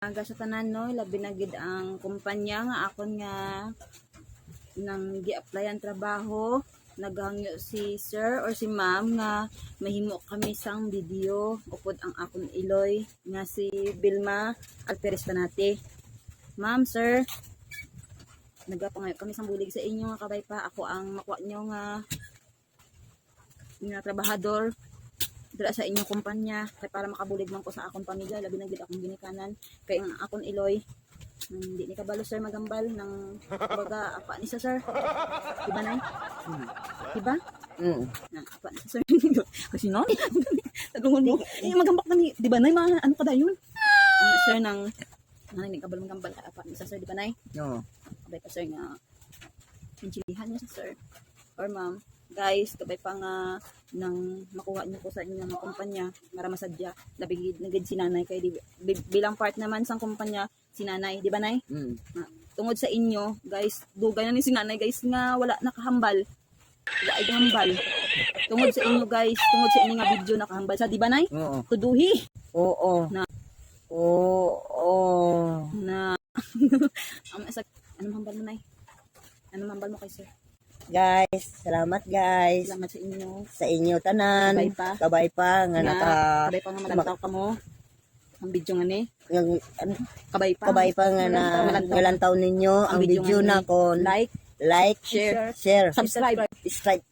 aga sa tanan no, labi na gid ang kumpanya nga akon nga nang gi-applyan trabaho. Naghangyo si sir or si ma'am nga mahimo kami sang video upod ang akon iloy nga si Vilma Alperes Panate. Ma'am, sir, nagapangayo kami sang bulig sa inyo nga kabay pa. Ako ang makuha nyo nga trabahador dira sa inyong kumpanya kay para makabulig man ko sa akong pamilya, labi na gid akong ginikanan kay ang akon iloy hindi ni kabalo sir magambal ng baga apa ni sa sir, diba nay? Diba? Na apa ni sa sir kasi no tagungon mo magambak na ni diba nay ano ka dayon sir nang ni kabalo magambal apa ni sa sir, diba nay? Kabay pa sir nga inchilihan niya sa sir or ma'am. Guys, kabay pa nga nang makuha niyo ko sa inyong mga kumpanya para masadya labigid nagid si nanay kay bilang part naman sang kumpanya si nanay, di ba nay? Tungod sa inyo, guys, dugay na ni si nanay guys nga wala nakahambal. Wala ay hambal. Tungod sa inyo guys, tungod sa inyo nga video nakahambal sa, di ba nay? Tuduhi. Oo. Na. Oo. Na. Anong hambal mo nay? Anong hambal mo kay sir? Guys, salamat guys. Salamat sa inyo. Sa inyo tanan. Kabay pa. Kabay pa nga kabay pa nga malantaw ka mo. Ang video nga ni. Kabay pa. Kabay pa nga na ngalantaw ninyo ang video na ko. Like, share, subscribe. Subscribe.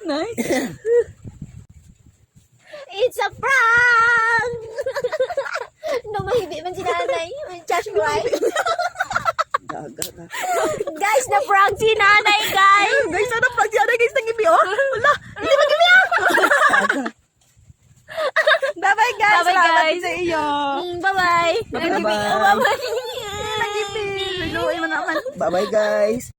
Nice. It's a prank! No, mahibi man si nanay. Josh Bright. Guys, na-prank si nanay, guys! Guys, ano prank si nanay guys? Nag-ibi oh. Wala, hindi mag-ibi ah. Bye-bye guys. Bye-bye, Salamat guys. sa iyo. Bye-bye. Bye-bye. Bye-bye. Nag-ibi. Luloy mo naman. Bye-bye guys.